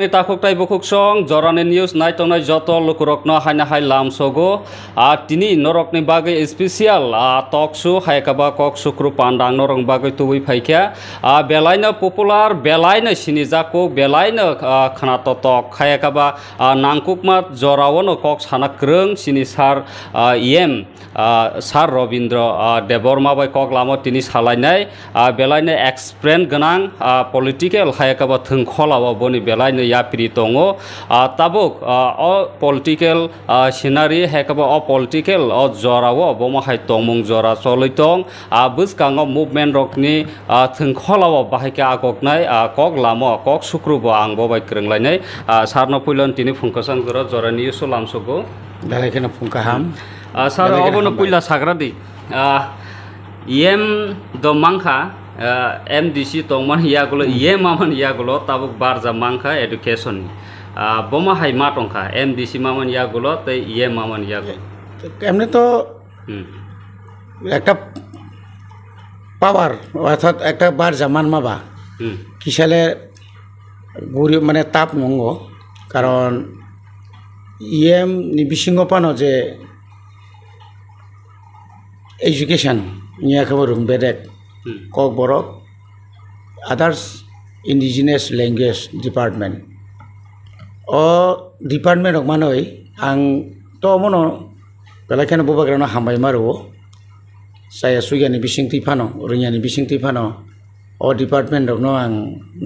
Takuk tai bukuk song jorane news nai tongnai joto lukurokno haina hai lamsogo tini norokni bagai spesial talk show haikaba kok sukru pandang norong bagai tuwi phaikya belaina popular belaina sinijako belaina khanato tok haikaba nangkukma jorawono kok sana kreng sini sar em sar Robindra Deborma bai kok lamo tini salainai belaina experience ganang political haikaba thungkholawa boni belaina yapri tongo tabuk o political scenario haikaba o political o jorawo bomo hai tongmung jora choloitong buskango movement rokni thungkholawa bahaika agoknai kok lamo kok sukrubo angbo bai krenglainai sarno puilon tini phungkasan gora jorani yuso lamsogo belaikena phungkaham sar obono puila sagradi em do mangkha MDC tongman yagulo maman yagulo tabuk barja mangkha education boma hai ma tongkha MDC maman yagulo te maman yagulo এমনি তো একটা পাওয়ার অর্থাৎ একটা বার জামান মাবা কিসালে গুরি মানে তাপ নঙ্গ কারণ নি বিসিঙ্গ পানো যে এডুকেশন ইয়া খবর বেরেক কক বরক আদার্স ইন্ডিজিনাস ল্যাঙ্গুয়েজ ডিপার্টমেন্ট ও ডিপার্টমেন্ট মানই আং তো মনো বেলাখানে বুবাগ্রানো হামবাই মারো সায়া সুইগানি বিসিংতি ফানো রঙিয়ানি বিসিংতি ফানো ও ডিপার্টমেন্ট রকনো আং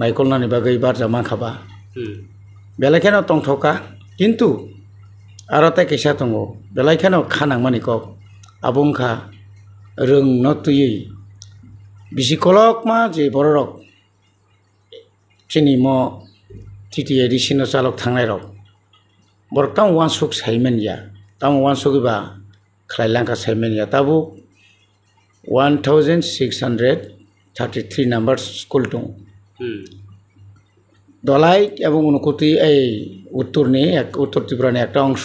নাইকলনানি বাগৈ বারজা মাখাবা বেলাখানে টংথকা কিন্তু আরো তাই কেসা দङ বেলাখানে খানাंमानि কক আবুংখা रों न तुयै बिसि कलक मा जे बररक चिनि म टिटि एडिशन चालक थांनाय रक बरतां वान सुक साइमेन या तां वान सुकबा खलायलांका साइमेन या ताबु 1633 नाम्बार स्कुल दं दलाई এবং অনুকুতি এই উত্তরনি উত্তর ত্রিপুরানি একটা অংশ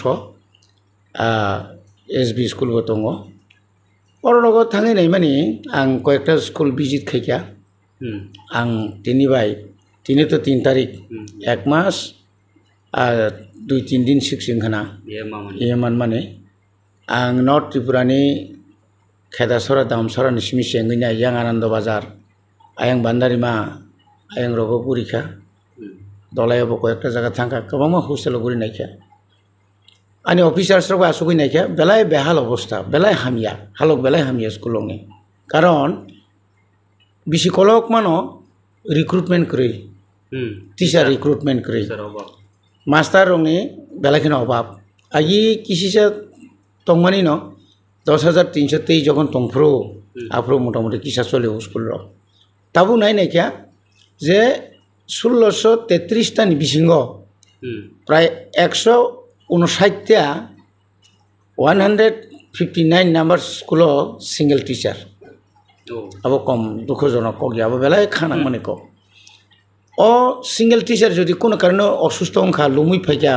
SB স্কুলবো দङ Orang tangi nai mani ang koyekta school visit khaikya ang tini bai tini to 3 tarik ek mas 2-3 din siksing khana yeman mane ang North Tripurani Khedasora Damsora nismi sengina yang Ananda Bazar ayang Bandarima ayang rogo purikha dolaya bo koyekta jaga thangka kabama hostel guri naikya ani officers রক আসুকই নাইকা বেলায় বেহাল অবস্থা বেলায় হামিয়া Hulk বেলায় হামিয়া স্কুলংনি কারণ BC কলক মানো রিক্রুটমেন্ট করি টিচার রিক্রুটমেন্ট করি মাস্টার রংনি বেলাখানে অভাব আগে কিসিসা তংমানি ন 10,323 যখন তংফ্রো আফ্রো মোটামুটি কিসা চলে স্কুল রক তাবু নাই নাইকা যে 1633 টা বিসিঙ্গ প্রায় 159 নাম্বার স্কুল সিঙ্গেল টিচার আবো কম দুঃখজনক কক যাবো বেলায় খানাंमानि কক ও সিঙ্গেল টিচার যদি কোনো কারণে অসুস্থ অংখা লুমুই ফাইকা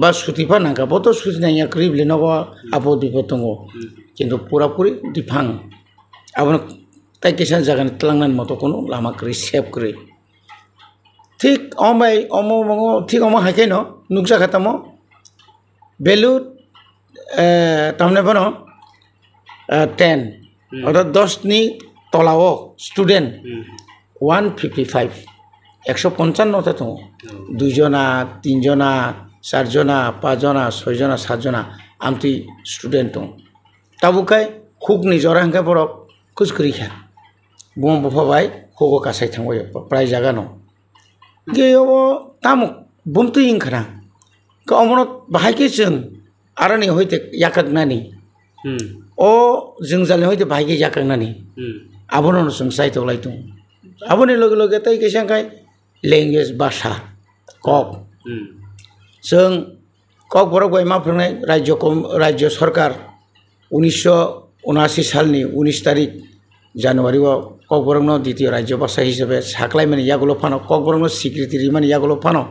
বা সুতিফা নাঙ্কা বত সুতি নাইয়া ক্রিবলি নব আপদ বিপদ দङ কিন্তু পুরাপুরি দিফাং আবো তাই কেসান জাগানি তলাংনান মতো কোনো লামা করি সেভ করি ঠিক অমাই অম ঠিক অম হাইকাই ন নুকজা খাতামো বেলুত তামনে বনো 10 অর্থাৎ 10 নি তলাও স্টুডেন্ট 155 155 টা তো 2 জনা 3 জনা 4 জনা 5 জনা 6 জনা 7 জনা আমতি স্টুডেন্ট তো তাবুকাই খুকনি জরাংকা বড় কুসকুরিখা বম বফাবাই খোগো কাসাই থাংবাই প্রায় জায়গা ন গেও তামুক বমতু ইংখানা Keomonot bahagia jeng, arani hoite yakak nani, jeng jalan hoite bahagia yakak nani, abono nusung sai to laitung, abone logi tai kesang kai language bahasa, kok, jeng kok borok bai maprenai rajyo sarkar 1979 salni 19 tarik Januari wa kok borok no ditio rajyo bahasa hisabe saklai mani yagulo pano, kok borok no security mani yagulo pano,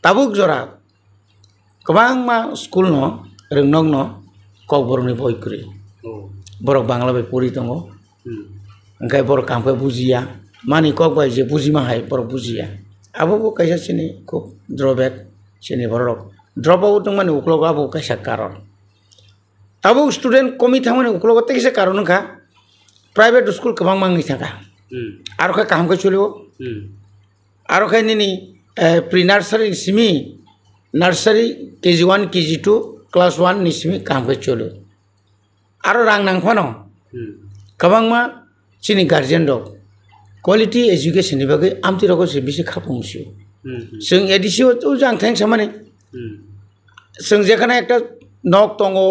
tabuk jora Kebang ma school no rengnong no kok borong ni boy kuri borok bangla bai puri tongo engkai borok kampe bujia mani kok bai je buji ma hai borok bujia abo kaisa sini খুব drawback sini borok drop out tongmani uklogo abo kaisa karon tabo student komi thamani uklogo te kaisa karon kha private school kabang mangi thaka aro kha kaham ka cholibo aro kha nini pre nursery simi nursery kg1 kg2 class 1 ni simi kaham ka cholo aro rang nang phano kabang ma sini guardian dok quality education ni bagai amti roko se bisi khapungsi sing edisio tu jang thank samani sing jekhane ekta nok tongo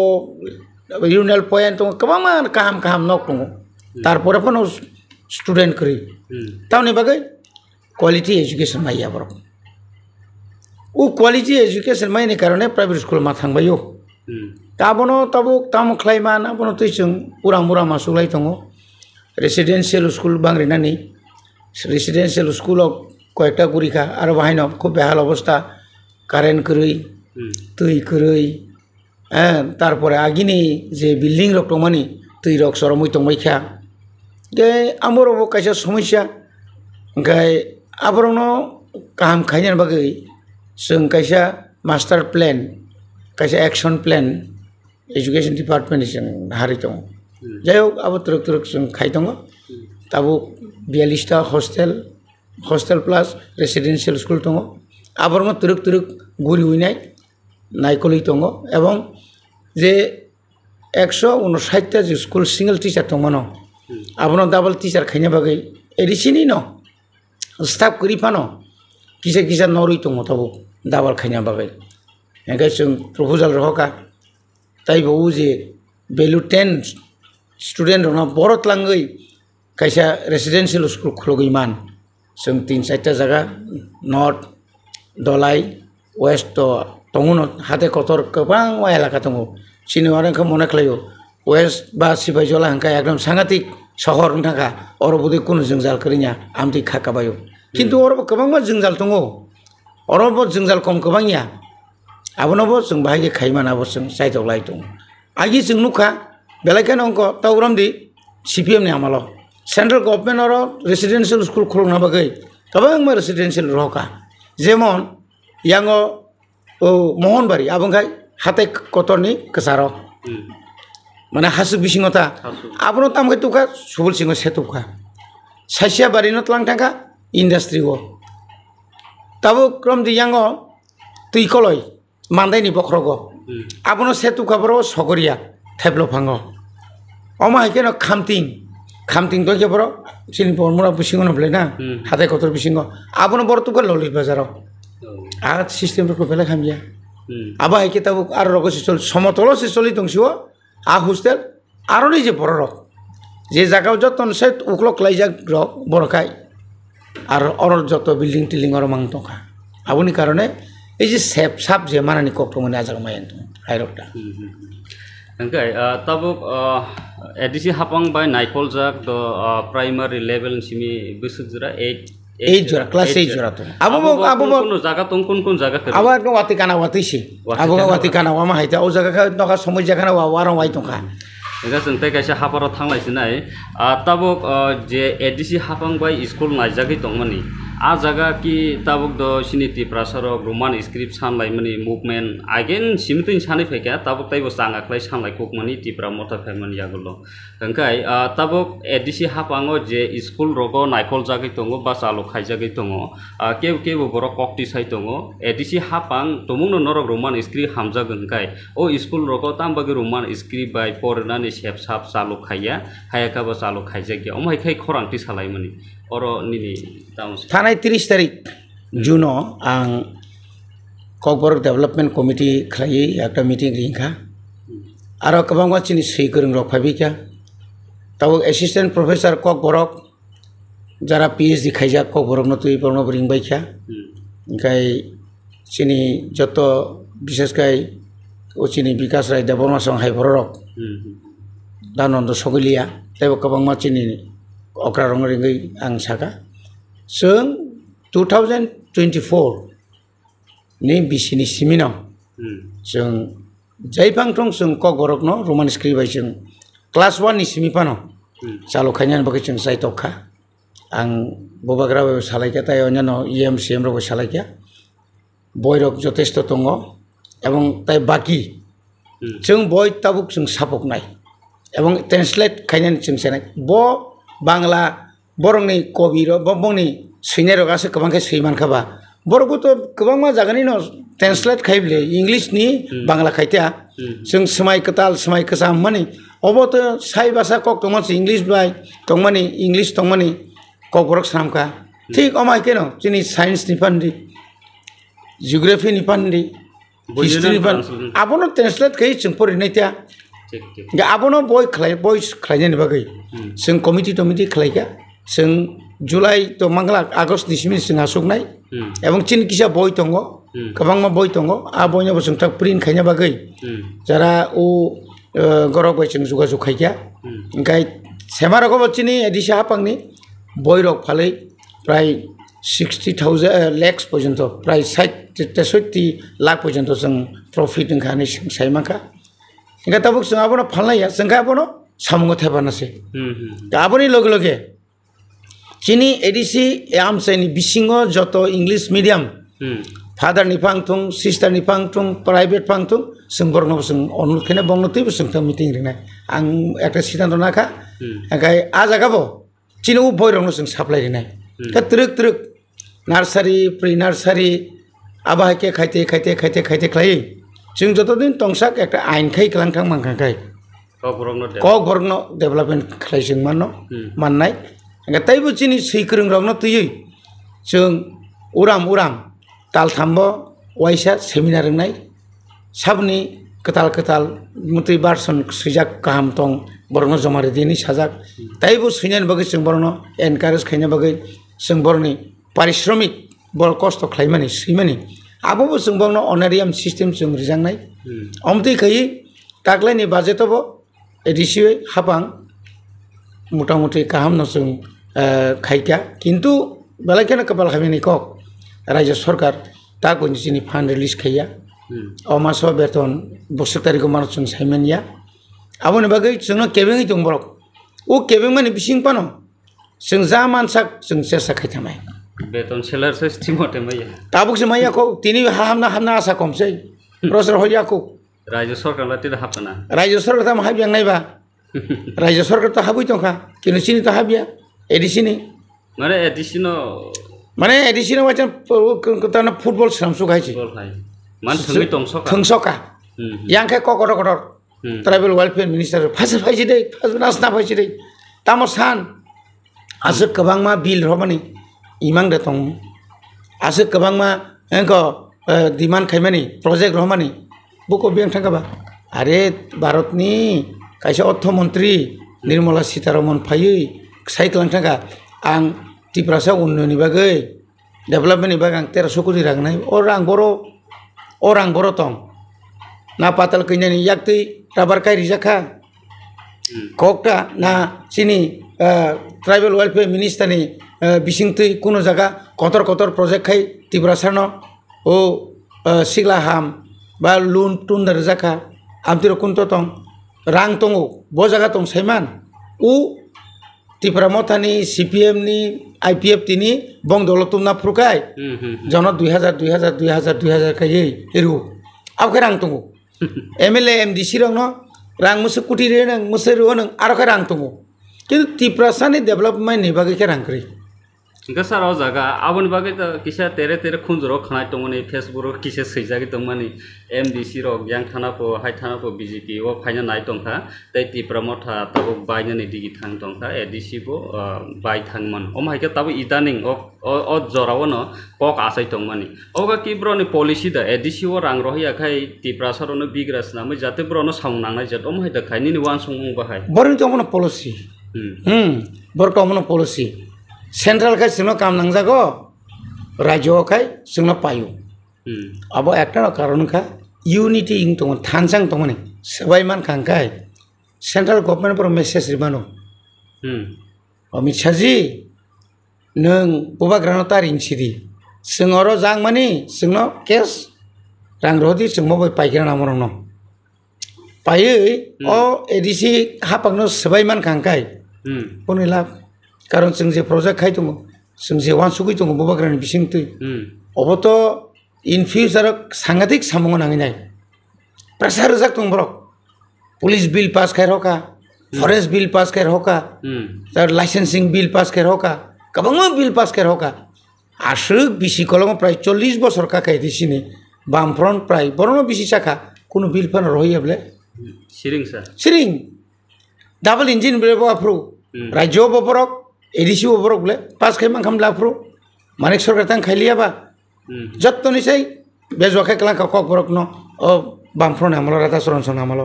urinal point tongo kabama kaham nok tongo tarpore phono student kri tauni bagai quality education maiya borok u quality education mai ni karone private school ma thangbayo tabono tabuk tam khlaiman abono tuisung urang mura masulai tongo residential school bangrinani residential school of কয়েকটা গুরিখা আর বাহিন খুব বেহাল অবস্থা current করই তুই করই হ্যাঁ তারপরে আগিনি যে building rock টমানি তুই rock সরমই টমাই খা গে আমার কাছে সমস্যা গাই আবরণ কাহাম খাইনার বাগৈ जों কাইসা মাস্টার প্ল্যান কাইসা অ্যাকশন প্ল্যান এডুকেশন ডিপার্টমেন্ট जों হারি দङ যাই হোক আবার তুরক তুরক जों খাই দङ তাবো 42টা hostel plus residential school tongo abarma turuk guri winai naikoli tongo ebong je 159 ta je school single teacher tongo no abono double teacher khaina bagai edisini no staff kuri phano kisa norui tongo tabo double khaina bagai engai chung proposal roka tai bo je value 10 student no borot langai kaisa residential school khulogoi man जों 3-4 जायगा north Dalai waste दङनो हाते Qatar गोबां एलाका दङ सिनिवारखौ मने खालायो waste बा सिबायजला हांका एकदम सांगातिक सहर थाखा अरबुदि कुनु जोंजाल करिnya आमति खाकाबायो किन्तु अरब गोबां मा जोंजाल दङ अरब जोंजाल कम गोबांया आबनबो जों बाहाय खायमानाबो जों साइदआव लाय दङ आगि जों नुखा बेलायखान अंक तावरामदि सिपिएम नि आमालो सेंट्रल गवर्नमेंट और रेसिडेंशियल स्कूल खुलना बागै गोबां मा रेसिडेंशियल रका जेमन यांगो मोहनबारी आबंखाय हाते कतरनि कसारो माने हासु बिसिङता आबनो तामखै तुखा सुबुल सिङो सेतुखा सासिया बारिनो तलां थांखा इंडस्ट्री वो ताबो क्रमदि यांगो तुइकलय मान्दायनि बख्रगो आबनो सेतुखा बरो सगरिया थेबलो फांगो अमा हायकेनो खामतिं तो के बरो सिनि परमुरा बिसिङो नब्लेना हाते कतर बिसिङो आबनो बरो तुखा ललित बाजाराव आ सिस्टेम को बेला खामिया आबा हायके ताबो आरो रगो सिसल समतलो सिसलि दंसिओ आ हस्टेल आरो नि जे बरो रक जे जागाव जतन से उखलो क्लाइजा रक बरखाय आरो अरर जत बिल्डिं टिलिं अर मां तखा आबनि कारणे এই যে সেপ সাপ যে মানানি কক্টমনি আজাগ মায়েন হাইরকটা ओंखाय ताबुक एडिसि हापां बाय नाइकल जाक द प्राइमारि लेभेल सिमि बोसोजरा 8 जरा क्लास 8 जरा तो आबो कोन जागा कोन जागा आबो एकदम वाति काना वातिसि आबो वाति काना वा मा हाइता ओ जागा का नका समय जागा वा वारं वाइ तखा एगा जोंथाय कायसा हापाराव थांलायसिनाय ताबुक जे एडिसि हापां बाय स्कुल नायजागै दंमोनि आ जगह की ताबुक द सिनिति प्रासारक रोमान स्क्रिप्ट सानलायमनि मुभमेन्ट आगेन सिमथिं सानै फैका ताबुक ताइबो सांगाख्लाय सानलायखुकमनि तिप्रा मथा फैमनि यागल ओंखाय ताबुक एडिसि हापाङो जे स्कुल रगो नायखल जागै दङो बा चालु खायजागै दङो केबो बर कक्ति साइ दङो एडिसि हापां तमुनो नरक रोमान स्क्रिप्ट हामजागोन ओंखाय ओ स्कुल रगो तामबागै रोमान स्क्रिप्ट बाय परनानि सेप साप चालु खाया हायाकाबो चालु खायजागै अमायखाय खरांथि सालायमनि और निनि थानाय 30 तारिख जुनो आं ककबरक डेभलपमेन्ट कमिटि खालायै एकटा मिटिं रिंखा आरो गोबां मानसिनि सै गोरों रक फाबिका ताबो एसिस्टेंट प्रोफेसर ककबरक जारा पीएचडी खायजा ककबरक नतुइ परनो रिंबायखा ओंखाय सिनि जत विशेषकाय ओसिनि विकास राय देबरमा सं हायबरक दानन्द सगलिया ताबो गोबां मानसिनि अक्रा रंग रिंगै आं साका जों 2024 नि बिसिनि सिमिनाव जों जायफांथं जों ककबरकनो रोमान स्क्रिप्ट बाय जों क्लास 1 नि सिमिफानो चालु खायनान बागै जों साइटखा आं बबाग्राबो सालायखा ताय अन्यानो EMCM रबो सालायखा बयरक जथेष्ट दङ এবং তাই बाकी जों बय ताबुक जों सापकनाय এবং ट्रेन्सलेट खायनानै जों सेनाय ब बांला बरंनि कबि र बंनि सैनाय रगासो गोबांखाय सैमानखाबा बरगोथ' गोबां मा जागानि न ट्रेन्सलेट खायब्ले इंलिशनि बांला खायथिया जों समाय कताल समाय कसाम माने अबोथ' साय भाषा कक दंमोन इंलिश बाय दंमानि इंलिश दंमानि कक बरक सामखा ठीक अमाय केन जोंनि साइन्स नि फान्दी जिअग्राफी नि फान्दी हिस्ट्री नि फान्दी आबोनो ट्रेन्सलेट खाय जों फरायनायथिया आबोनो बय खालायनायनि बागै जों कमिटि खालायखा जों जुलाइ तो मंगला आगस्ट दिसिम जों आसुगनाय এবং चिन किसा बय दङ गोबां मा बय दङ आ बयनोबो जों था प्रिन्ट खायना बागै जारा उ गरक बाय जों जुगाजुग खायखा ओंखाय सेमारको बच्चिनि एदिसा हापांनि बयरक फालै प्राय 60,000 लाख पर्यन्त प्राय 60 लाख पर्यन्त जों प्रफिट ओंखारनि सायमाखा ओंखाय ताबुक जों आबोनो फानलाया जोंखा आबोनो सामुङो थाबानासै आबोनि लगे लगे चिनी एडिसी आमसाइनि बिसिङो जत इंलिश मीडियम फादर नि फांथुं सिस्टार नि फांथुं प्राइवेट फांथुं जों बरनो जों अनुखैना बंनोतैबो जों था मिटिं रिनाय आं एकटा सिद्धान्त नाखा ओंखाय आ जागाबो चिनी उ बयरनो जों साप्लाय रिनाय दा त्रुक नार्सारि प्रि नार्सारि आबाहाके खायते खाय जों जतदिन तंसाक एकटा आइन खाय गलांथां मांखांखाय कक बरनो डेभलपमेन्ट खालाय जों माननाय ताइबो चिनी सैख्रों रावनो तैयै जों उराम ताल थाम्बो वाइसा सेमिनार रोंनाय साबनि कताल मुतै बारसन सैजाक गाहाम दं बरनो जमारे दिनि साजाक ताइबो सैनायनि बागै जों बरनो एनकारेज खायनो बागै जों बरनि पारिश्रमिक बर कष्ट खालायमानि सैमानि आबोबो जों बरनो अनारियाम सिस्टेम जों रिजांनाय अमतै खायै दाग्लायनि बाजेटबो एदिसियै हाबां मुटामुटि गाहाम न जों खायका किन्तु बेलायखेनो कपाल खामिनि कक राज्य सरकार तागुनि जिनि फान्ड रिलिज खाया अमास बेतन बोसोर तारिखौ मानो जों सायमानिया आबोनि बागै जोंनो केबिङै दं बरक ओ केबिं माने बिसिं पानो जों जा मानसाक जों सेसा खायथानाय बेतन सेलार सिस्टेम होते मैया ताबुक से मैया को तिनि हामना आसा कमसै रसर होयाको राज्य सरकार लाति हापना राज्य सरकार ता हाबियां नायबा राज्य सरकार ता हाबै दंखा किनु सिनि ता हाबिया एडिसिनि माने एडिसिनो वाचन कताना फुटबल सामसु गायछि मान थंसका यांखे ककटर ट्राइबल वेलफेयर मिनिस्टार फासे फाइछि दे फासे नासना फाइछि दे तामो सान आसो गोबांमा बिल रमानि इमां दे दं आसो गोबांमा एंको डिमान्ड खायमानि प्रोजेक्ट रमानि बुको बेंक थांगाबा अरे भारतनि कायसे अर्थ मन्त्री निर्मला सीतारमन फायै साइक्लां थांगा आं तिप्रासा उन्नयननि बागै डेभलपमेन्टनि बागै आं 1300 कोटी रांनाय अरां बर दं ना पाताल कैनानि याक्तै राबार कायरि जाखा ककटा ना चिनि ट्राइबल वेलफेयर मिनिस्टारनि बिसिंतै कुनु जागा कतर प्रोजेक्ट खाय तिप्रासानो ओ सिगला हाम बा लुन टुन्दार जाखा आमतिर कुन्त दं रां दङ ब जागा दं सायमान उ तिप्रा मथानि CPM नि IPF तिनि बंदलतुमना फुरखाय जन 2000 खायै हेरु आबखै रां दङ MLA MDC रंनो रां मुसु कुटि रे नों मुसु रो नों आरो रां दङ किन्तु तिप्रासानि डेभलपमेन्ट नि बागै के रां करै गसार जागा आबोनि बागै त किसा तेरे खुंजरो खानाय दंमोन फेसबुक किसे सैजागि दंमोन MDC रक यां थानापो हाय थानापो BJP ओ फाइना नाय दंखा तै तिप्रा मथा ताबो बायनानि दिगि थां दंखा ADC बो बाय थांमोन ओमहायके ताबो इदानिं ओ जरावनो कक आसाय दंमोन ओगा कि ब्रनि पॉलिसी दा ADC ओ रां रहियाखाय तिप्रा सरनो बिग्रास नामै जाते ब्रनो साउं नांनाय जत ओमहाय दा खायनि वान संग बाहाय बरनि दंमोन पॉलिसी बरकमनो पॉलिसी सेंट्रल खाय जोंनो काम नांजागो राज्य खाय जोंनो पायो अब एकटा कारण खा यूनिटी इंग दंमोन थानसां दंमोन सबायमान खांखाय सेंट्रल गवर्नमेंट पर मेसेज रिबानो अमित शाह जी नों बबा ग्रानो तारिन सिरि जोंरो जां मानि जोंनो केस रां रहदि जों मबाय पाइग्रा नामरनो पायै ओ एडिसी हापांनो सबायमान खांखाय पनि लाभ কারণ जों जे प्रजेक्ट खाय दङ जों जे वान सुगै दङ बुबाग्रानि बिसिं तै अबत इन फ्यूचर सांगातिक सामंग नांगिनाय प्रेसार जाक दङ ब्रक पुलिस बिल पास खाय रका फरेस्ट बिल पास खाय रका लाइसेंसिंग बिल पास खाय रका गोबां बिल पास खाय रका आसुक बिसि कलम प्राय 40 বছর काखाय दिसिनि बामफ्रन प्राय बरनो बिसि साखा कोनो बिल फन रहियाब्ले सिरिं डाबल इंजिन ब्ले बाफ्रु राज्य बबरक एडिसि बबरक ब्ले पास खाय मांखाम लाफ्रु मानिक सरकार तां खायलियाबा जत्तनिसै बेजवाखाय क्लां कक बरक न ओ बामफ्रन आमल राता सरनसन आमल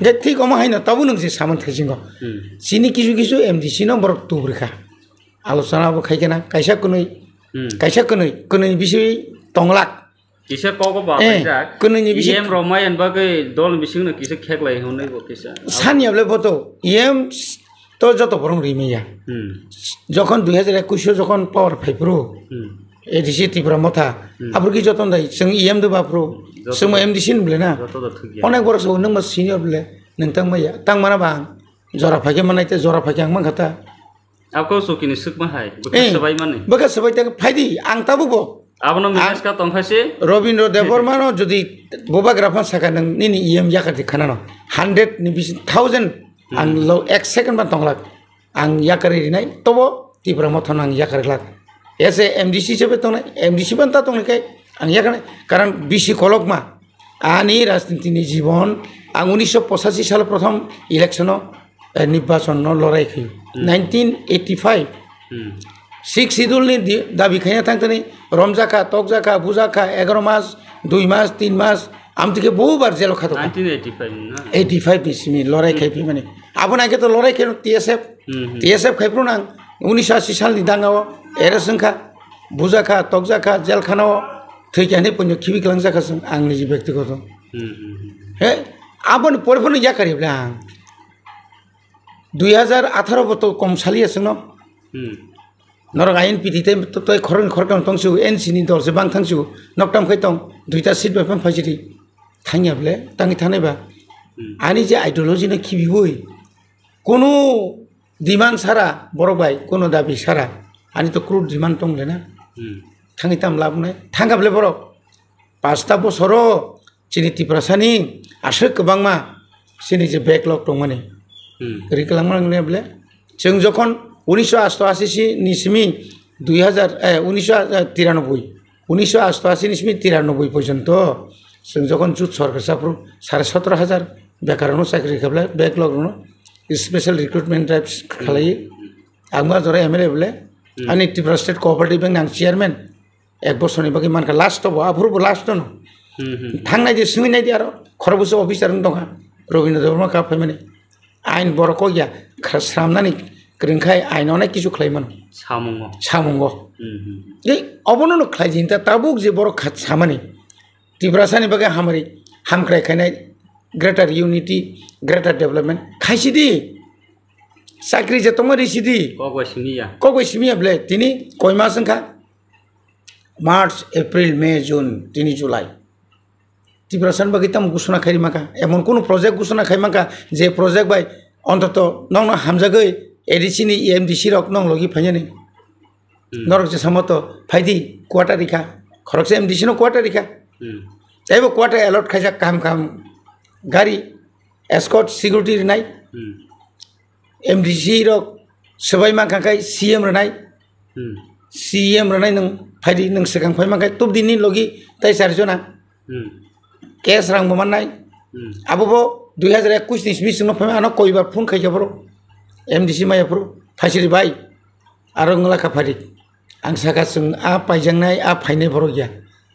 जे ठीक अमा हायना ताबु नों जे सामन थाइसिंग सिनि किसु किसु एमडीसी न बरक तुब्रिखा आलोचना बो खायकेना कायसा कनै बिसि तंलाक किसे कको बाजाक कनैनि बिसि एम रमायन बागै दल बिसिंनो किसे खेकलाय होनै बो किसे सानियाब्ले बतो एम तो जत बरं रिमेया যখন 2021 যখন पावर फाइप्रो एडीसी त्रिपुरा मथा आबुरकी जतन दाय जों एम दो बाफ्रो जों एमडीसी नब्लेना अनेक बरस नों मा सिनियर ब्ले नोंथां मैया तां माना बा जरा फाके मानायते जरा फाके आं मांखाता आपको सुकिनि सुकमा हाय बकसबाय माने बकसबाय ता फायदि आं ताबुबो आबनो मिनेस का तंखासे रविन्द्र देवबर्मानो जुदि बोबाग्राफा साका नों निनि एम याकाति खानानो 100 नि बिसि 1000 आं लो 1 सेकेन्ड बा तंलाक आं याकारि रिनाय तबो त्रिपुरा मथन आं याकारि लाक एसे एमडीसी से तंनाय एमडीसी बनता तंनायखाय आं याकानाय कारण बिसि कलकमा आनि राजनीतिनि जीवन आं 1985 साल प्रथम इलेक्शनो निर्वाचन लड़ाइखै 1985 सिक्स शिड्यूलनि दाबि खायना थांतनि रमजाखा तकजाखा बुजाखा 11 मास 2 मास 3 मास आमतिके बहुबार जेल खातो 1985 बिसिमि लड़ाइ खायफि माने आबनाके तो लड़ाइ खाय टीएसएफ खायफ्रो नां 1980 सालनि दाङाव एरसंखा बुजाखा तकजाखा जेल खानाव थैखानि पन्य खिबि क्लां जाखासं आंनि जि व्यक्तिगत हे आबन परफोरनो याकारिब्ला 2018 बतो कम सालियासनो नरक आइन पिथिते तय खरन तंसु एनसीनि दलसे बां थांसु नकटाम खैतं दुइटा सीट बेफाम फाइसिति थांयाब्ले तांनि थानायबा आनि जे आइडियोलॉजी न खिबिबोय कोनो डिमान्ड सारा बरबाय कोनो दाबि सारा आनि तो क्रुड डिमान्ड दंलेना थांनि ताम लाबनाय थांगाब्ले बरक 5टा बसरो चिनि त्रिपुरासानि आसो गोबांमा सिनि जे बेकलग दं माने रिकलांमांब्ले जों जखन 1988 निसिमी 1993 निसिमी 93 पर्यन्त जों जखन जुथ सरकारसाफ्रो 17,500 बेकारावनो साख्रि खाब्ला बेकलगनो स्पेशल रिक्रुटमेंट ड्राइव्स खालायो आंबा जरा एमएलए ब्ले आनि त्रिपुरा स्टेट कोऑपरेटिव बैंक आं चेयारमैन 1 बोसोरनि बागै मानका लास्ट अब आफुरबो लास्ट दनो थांनाय जे सोंनाय दि आरो खरबुस अफिसार दंहा रविन्द्र देवबर्मा का फैमाने आइन बरको या खास्रामनानै ग्रोंखाय आइनावनाय किसु खालायमोन सामंग ए अबनो खालायजिनता ताबुक जे बर खात सामानि त्रिपुरासानि बागै हामरि हामख्राय खायनाय ग्रेटर यूनिटी ग्रेटर डेवलपमेंट खायसिदि साख्रि जे तमरिसिदि कगयसिमिया ब्ले तिनि कयमा संखा मार्च एप्रिल मे जून 3 जुलाई त्रिपुरासान बागै ताम घोषणा खायरि माका एमन कोनो प्रोजेक्ट घोषणा खाय माका जे प्रोजेक्ट बाय अंतत नंग हामजागै एडीसी नि एमडीसी रक नंग लगी फायनि नरक जे समत फायदि क्वार्टर रिखा खरकसे एमडीसी नो क्वार्टर रिखा एबो क्वार्टर अलॉट खायजा काम गाड़ी एस्कॉर्ट सिक्योरिटी रनाय एमडीसी रक सबाय माखाय सीएम रनाय नों फायदि नों सिगां फाय माखाय तुब दिननि लगी ताय चारजना केस रां मोननाय आबो 2021 नि मिसिंनो फाय आनो कयबार फोन खायजाबरो एमडीसी मायाफ्रो फासिरि बाय आरो ngलाखा फारि आं सागा जों आ पाइजांनाय आ फायनाय बर गया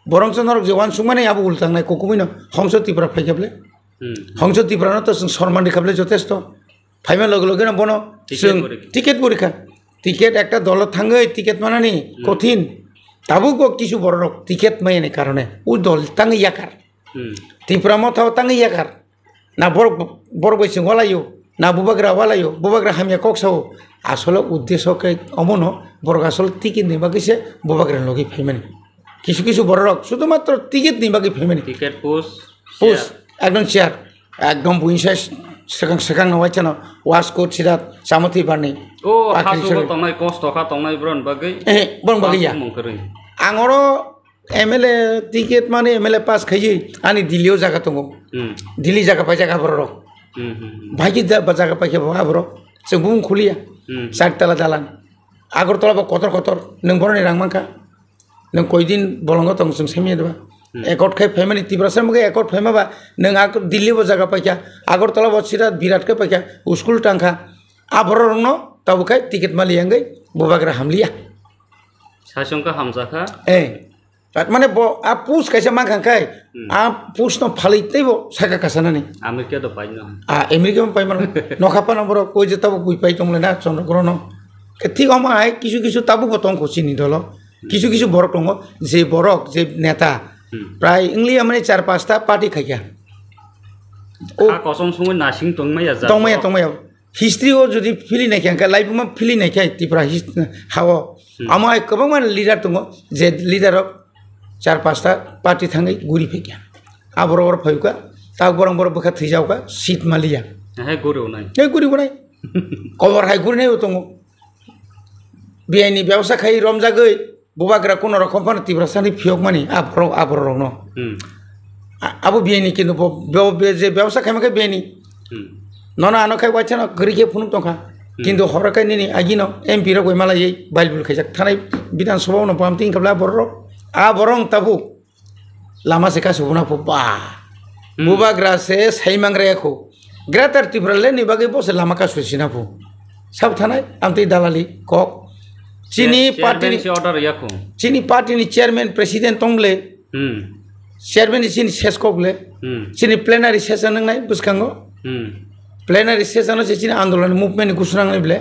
बरंस नरक जवान सुमाने आबो उलतांनाय कोकुमिनो हंस तिप्रा फायगाबले हंस तिप्रानो तो जों सन्मान दिखाबले जथेष्ट फायमा लगे लगे बनो जों टिकेट परीक्षा टिकेट एकटा दल थाङै टिकेट मानानि कठिन ताबुको किसु बररक टिकेट मायनि कारणे उ दल ताङै याकार त्रिपुरा मथाव ताङै याकार ना बर बैसों वालायो ना बुबाग्रा वालायो बुबाग्रा हामिया कक्साव आसले उद्देश्य के अमनो बर आसल टिकेट नि बागैसे बुबाग्रा लगे फायमानि किसु किसु बररक शुधुमात्र टिकेट नि बागै फायमानि टिकेट पोस्ट एकदम शेयर एकदम बुइनसाय सेखां नवाय चनो वास कोट सिदा सामथि बारनि ओ हासुबो तंनाय कष्टखा तंनाय ब्रन बागै बन बागैया आंरो एमएलए टिकेट माने एमएलए पास खायि आनि दिल्लीयाव जागा दङ दिल्ली जागा पाय जागा बरो भागि जागा पाय बहा बरो जों बुं खुलिया साततला दालान आगरतला बा कतर नों बरनि रांमांखा नों कयदिन बलंग दं जों सेमियादबा एकट खाय फेमानि तिब्रासर मगे एकट फेमाबा नों आगर दिल्ली बा जागा पायखा आगरतला बा सिरा बिराट के पायखा स्कुल टांखा आबर रंनो ताबुखाय टिकेट मालियांगै बुबाग्रा हामलिया सासंका हामजाखा माने आ पुस कैसे मा खांखाय आ पुस न फालितैबो साका कासानानि आमेरिका तो पाइनो आमेरिका में पाइमान नखापाना बर कोइ जे ताबो गुइ पाइ तंलेना चन्द्रग्रहण ठीक हमाय किछु ताबो बतंग खसिनि दल किछु बरक दङ जे बरक जे नेता प्राय इंलिया माने 4-5टा पार्टी खायया ओ कसम सुङै नासिं तंमाया जा तंमाया हिस्ट्री ओ जुदि फिलि नायखाय लाइफ मा फिलि नायखाय तिप्रा हाव आमाय गोबां मान लिडार दङ जे लिडार 4-5टा पार्टी थाङै गुरि फैया आबर फैका ता बरं बखा थैजावका सीट मालिया हे गुरि बनाय खबर हाय गुरि नाय दङ बिआइनि व्यवसाय खाय रमजागै बुबाग्रा कोन रकम फान तिब्रासानि फियक मानि आबर रंनो आबो बिआइनि किन्तु जे व्यवसाय खायमाखै बिआइनि नना आनखाय वाचन गरिखे फुनुक दंखा किन्तु हरखाय निनि आगिनो एमपि रगै मालायै बाइलबुल खायजाक थानाय बिधान सभायाव पामथिं खाबला बर आबरं ताबु लामा से कासुबना बा बुबाग्रा से साइमांग्रायाखौ ग्रेटर त्रिपुराले निबागै बसे लामा कासुसिना फु सब थानाय आमति दालाली कक चीनी पार्टी ऑर्डर याखौ चीनी पार्टी चेयरमैन प्रेसिडेंट तंगले चेयरमैन चीनी सेसकगले चीनी प्लेनारि सेसन नंनाय बुसखांगो प्लेनारि सेसन से चीनी आंदोलन मुभमेंट गुसुनांनाय ब्ले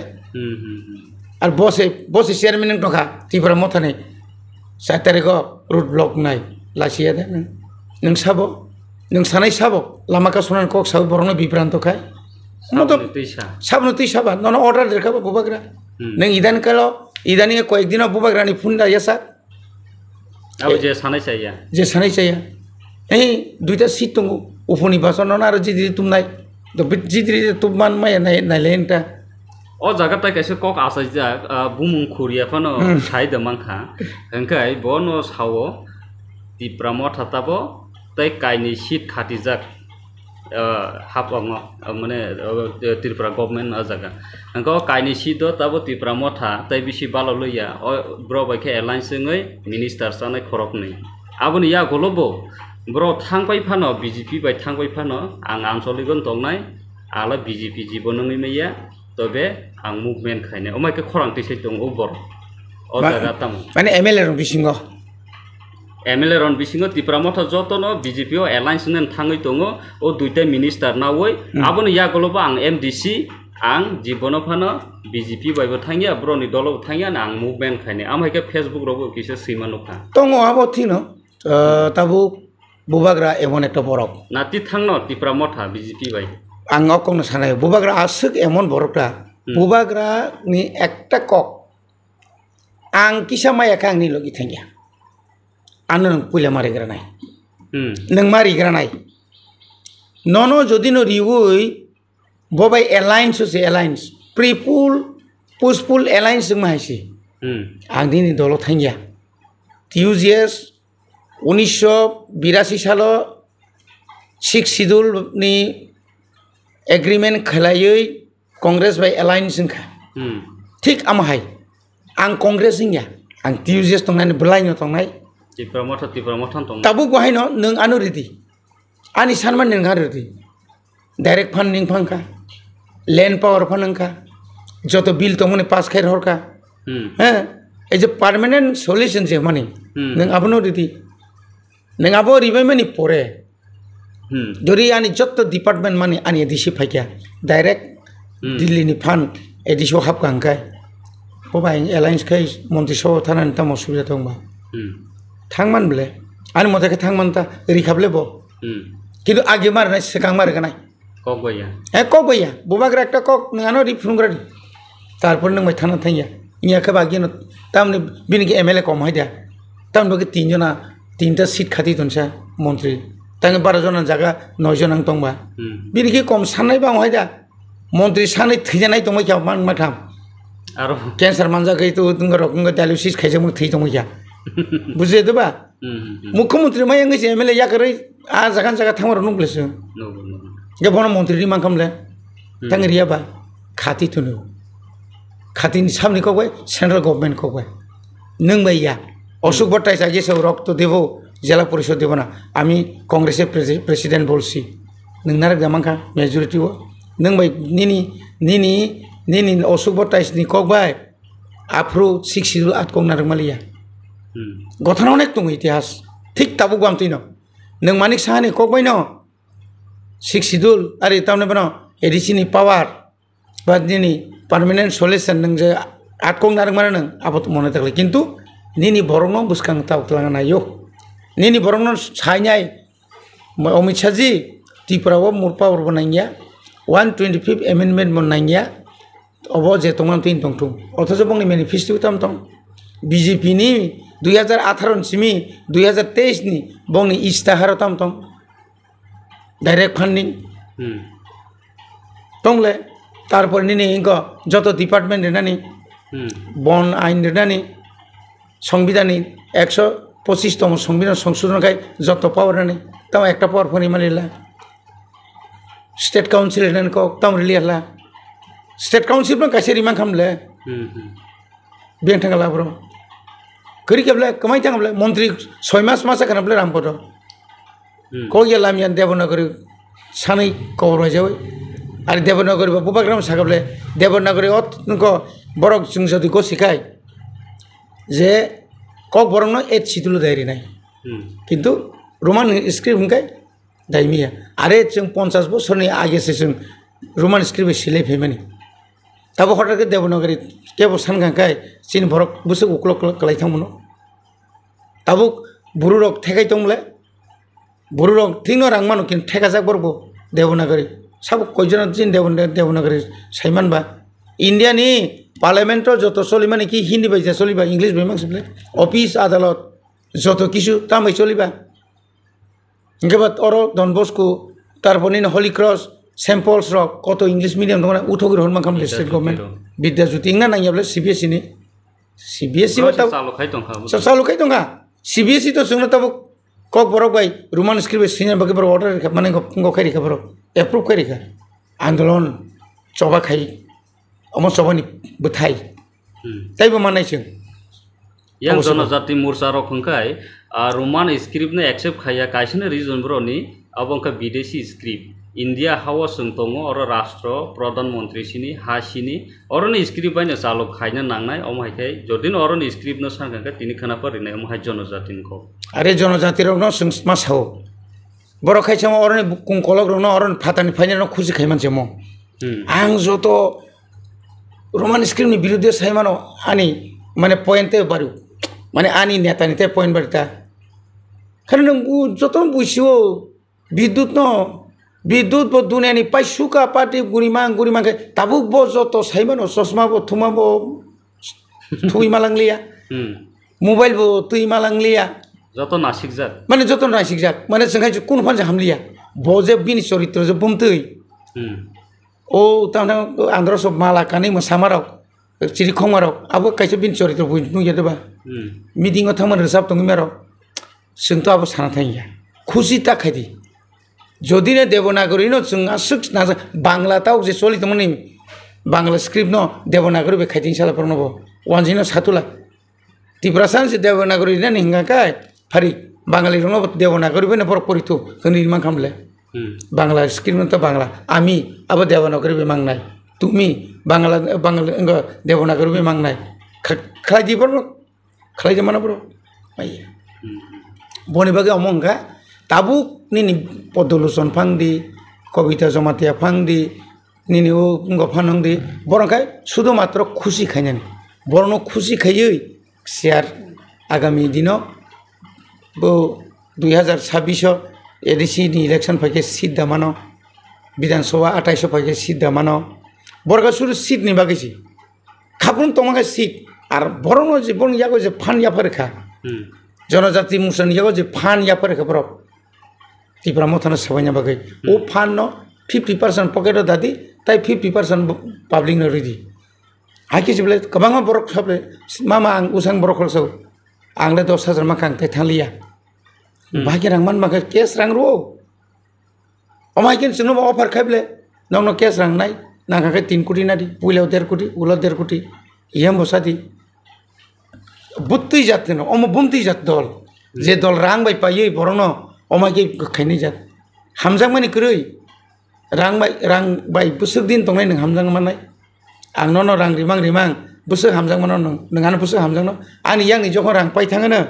आर बसे चेयरमैन नंखा त्रिपुरा मथाने 7 तारिख रुट ब्लॉक नाय लासिया दे नों साबो नों सानाय साबो लामा कासुनान कक साबो बरनो बिब्रांत खाय मतलब साबनो तै साबा नन ऑर्डर देखाबा बुबाग्रा नों इदान कालो इदानी कयेक दिन बुबाग्रानि फुनदा यासा अब जे सानाय चाया ए दुइटा सीट दङ उफुनि बासन आरो जिदि तुमनाय जिदि तुमान माय नायलेनटा ओ जागाताय कैसे कक आसाय जा बुमुं खुरिया फनो साइ दमांखा हंखाय बनो सावो तिप्रामो थाताबो तै काइनि सीट खाति जाक हापंग माने त्रिपुरा गभर्नमेंट जागा हंको काइनि सीट ताबो तिप्रामो था तै बिसि बालो लैया ब्रो बायखे एलायंस जोङै मिनिस्टार जानाय खरकनै आबोनि या गलबो ब्रो थांबाय फानो बीजेपी बाय थांबाय फानो आं आनसलिगन दंनाय आला बीजेपी जीबनङै मैया तबे आं मुभमेंट खायने ओमायके खरांथि सै दं ओबर ओ जागा ताम माने एमएलए रन बिसिङो तिप्रामथ जतनो बीजेपी ओ एलायंस नेन थाङै दङ ओ दुइटा मिनिस्टार नावै आबोनो या गलबो आं एमडीसी आं जीबन फानो बीजेपी बायबो थाङिया ब्रनि दलबो थाङिया आं मुभमेंट खायने आमायके फेसबुक रबो किसे सैमानुखा दङ आबो थिनो ताबु बुबाग्रा एमन एकटा बरक नाति थांनो तिप्रामथा बीजेपी बाय आं कौन सानाय बुबाग्रा आसुक एमन बरकटा बुबाग्रा नि एकटा कक आं किसा मायाखा आंनि लगी थांगिया आनो नों पुला मारिग्रा नाय नों मारिग्रा नाय ननो जदि नो रिउइ बबाय एलायंस से एलायंस प्रिपुल पुसपुल एलायंस जों माहायसि आं दिनै दल थांगिया टिउजिएस 1982 सालो 6 शिड्यूल नि एग्रीमेंट खलायै कांग्रेस बाय एलायंस जोंखा ठीक आमहाय आं कांग्रेस जोंया आं टिउजिएस तंनानै बलायनो तंनाय तिप्रामथा दं ताबु गहायनो नों आनो रेडी आनि सानमान नों आरो रेडी डाइरेक्ट फंडिंग फांखा लैंड पावर फानंखा जत बिल तमने पास खायर हरका ए जे परमानेंट सॉल्यूशन जे माने नों आबनो रेडी नों आबो रिबाय माने परे जरी आनि जत डिपार्टमेंट माने आनि एडिसि फाइका डाइरेक्ट दिल्ली नि फान एडिसि हाबखांखाय बबाय एलायंस खाय मन्त्रि सभा थानानै ताम सुबिदा दंबा थांमान ब्ले आनि मथाके थांमान ता रिखाबले बो किन्तु आगे मारनाय सिगां मारगानाय कक गया कक गया बुबाग्रा एकटा कक नङानो रिफुंग्रा तारपर नों माय थाना थांया इया के बागिनो तामने बिनिके एमएलए कम हायदा तामनो के 3 जना 3टा सीट खाति दनसा मन्त्रि तांगे 12 जन जागा 9 जन तंबा बिनिखि कम साननाय बा हय दा मन्त्रि सानै थैजानाय दंबाय क्या मान माथाम आरो कैंसर मानजाखै तो रकंग डायलिसिस खायजों थै दंबाय क्या बुझे दबा मुख्यमंत्री माय ngै एमएलए याकरै आ जागा थांवर नंग्लेसो जे बन मन्त्रि मान खामले तांगे रियाबा खाति थुनु खातिनि सामनि कबाय सेंट्रल गवर्नमेंट कबाय नों बायया अशोक भट्टाचार्य आगे सब रक्त देव जिला परिषद देव ना आमी कांग्रेस प्रेसिडेंट बोलसी नोंनार गमांखा मेजॉरिटी वो नों बाय निनी अशोक भट्टाचार्य नि कबाय आफ्रो 6 शिड्यूल 8 कंनार मालिया गठन अनेक दं इतिहास ठीक ताबु गामतिनो नों मानिक साहानि कबाय न 6 शिड्यूल आरो तावने बनो एडिसिनि पावर बा निनी पार्मानेंट सल्यूशन नों जे 8 कंनार माने नों आबत मने तकले किन्तु निनी बरंनो बुसखां तावतलांगा नायो निनी बरंनो साइनाय Amit Shah ji त्रिपुराव more power बनायनिया 125 amendment बनायनिया अब जे तंगाम तीन तंथुम अथच बंनि मैनिफेस्टो ताम तं बीजेपी नि 2018 सिमी 2023 नि बंनि इस्ताहार ताम तं डायरेक्ट फंडिंग तंगले तारपर निनी इंको जतो डिपार्टमेंट रेनानि बन आइन रेनानि संविधानी 125तम संविधान संशोधन खाई जत पावर नहीं तम एक पावर फनी मानिला स्टेट काउंसिल ने को तम रिलियाला स्टेट काउंसिल में कैसे रिमांड खामले बेंग थांगला ब्रो करी केबले कमाई थांगले मंत्री 6 मास खानबले रामपद को ये लामियान देवनगरी सानै कवर जाय आरो देवनगरी बुबाग्राम सागबले देवनगरी को बरक जों जदि को सिखाय जे कक बरंनो 8 शिड्यूल दायरि नाय किन्तु रोमान स्क्रिप्ट हंखाय दायमिया आरे जों 50 बोसोरनि आगेसो जों रोमान स्क्रिप्ट सिलाय फैमानि ताबो हटाके देवनगरी केबो सानखांखाय चिन बरक बुसो उक्लक कलाय थांमोनो ताबो बुरुरक थेखाय दंले बुरुरक थिंनो रांमानो किन थेखाजाक बरबो देवनगरी सब कयजन चिन देवनगरी साइमानबा इंडियानि पार्लियामेंट जत चलिमाने कि हिंदी बायजा चलिबा इंग्लिश बायमांसबले अफिस आदालत जत किछु तामै चलिबा इंगेबा अरो डन बस्को तारपनि हली क्रस सैम्पल्स रक कत इंग्लिश मीडियम दंना उथगिर हनमान खामले स्टेट गवर्नमेंट विद्याज्योति इंगना नायाबले सीबीएसई नि सीबीएसई बा चालुखाय दंगा सीबीएसई तो जोंना तब कक बरक बाय रोमान स्क्रिप्ट सिनियर बागे बर ऑर्डर माने गंगो खारिखा बर एप्रूव खारिखा आंदोलन चबा खाय अमो चबानि बथाय ताइबो मानायसों yang जनजाति मोर्चा रखंखाय रोमान स्क्रिप्ट ने एक्सेप्ट खाया काइसने रिजन ब्रोनि अबंका विदेशी स्क्रिप्ट इंडिया हाउस संतोंगो और राष्ट्र प्रधानमंत्री सिनी हासिनी और ने स्क्रिप्ट बायनो चालु खायनो नांनाय अमहायखाय जदिन और ने स्क्रिप्ट न सानखांखा तिनि खाना परिनाय अमहाय जनजातिनि को अरे जनजाति रनो जों मासाव बर खायसो और ने कुंकलक रनो और फातानि फाइनानो खुजि खाय मानसे म आं जतो रोमान स्क्रिप्ट नि विरुद्ध साइमानो आनी माने पॉइंटे बारु माने आनी नेतानि ते पॉइंट बारता कारण जतो बुझियो विद्युत बो दुनियानि पाइसुका पार्टी गुरिमां के ताबुक बो जतो साइमानो चश्मा बो थुमा बो थुइ मालांलिया मोबाइल बो तुइ मालांलिया जतो नासिकजाक माने जोंहाय कोन फानजा हामलिया बजे बिनि चरित्र जे बुमतै ओ ताना आंध्र सब माला कानै मोसामाराव चिरि खमाराव आबो काइसे बिन चरित्र बुइ देबा मिटिंग थामन रोजाब दङ मेराव जोंथ' आबो साना थांया खुसि ताखायदि जदिनो देवनागरी न जों आसुक नाजा बांला ताव जे चलि दमनि बांला स्क्रिप्ट न देवनागरी बे खायथिं साला परनबो वानजिनो सातुला तिब्रासान से देवनागरी न हिंगाकाय फारि बांगाली रंग देवनागरी बे न बर परिथु जोंनि मान खामले बांला स्क्रिप्ट तो बांला आमी अब देवनागरी बे मांगनाय तुमी बांला देवनागरी बे मांगनाय खालायदि बर खालायदि माना बर बनि बागे अमंगा ताबुक निनि पदलोचन फांदी कविता जमातिया फांदी निनि गफानंदी बरंखाय शुद्ध मात्र खुशी खायनानै बरनो खुशी खायै शेयर आगामी दिनाव बो 2026 एडिसी नि इलेक्शन फैके सीट दामानो विधानसभा 28 फैके सीट दामानो बरगा सुरु सीट नि बागैसि खापुन तमागा सीट आर बरनो जे बन यागो जे फान याफोरखा जनजाति मुसन यागो जे फान याफोरखा बर त्रिपुरा मथानो सबाइना बागै ओ फान न 50% पकेट दादी ताई 50% पब्लिक न रेडी हाकि जबले कबांगा बरक सबले मामा आं उसां बरक खलसौ आंले 10,000 माखां ताई थालिया बाकी रांमान माखा केस रां रो अमाइकिन जोंनो अफार खायबले नंनो केस रां नाय नांखाखै 3 कोटी नादी पुइलाव 1.5 कोटी उलाव 1.5 कोटी इयाम बसादी बुत्ति जात न अम बुमति जात दल जे दल रां बाय पायै बरनो अमाइके गखायनि जात हामजां मानि क्रৈ रां बाय बोसोर दिन दंनाय नों हामजां मानाय आं न रां रिमां बोसोर हामजां मानो नोंहानो बोसोर हामजां न आंनि यांनि जख रां पाइ थाङोनो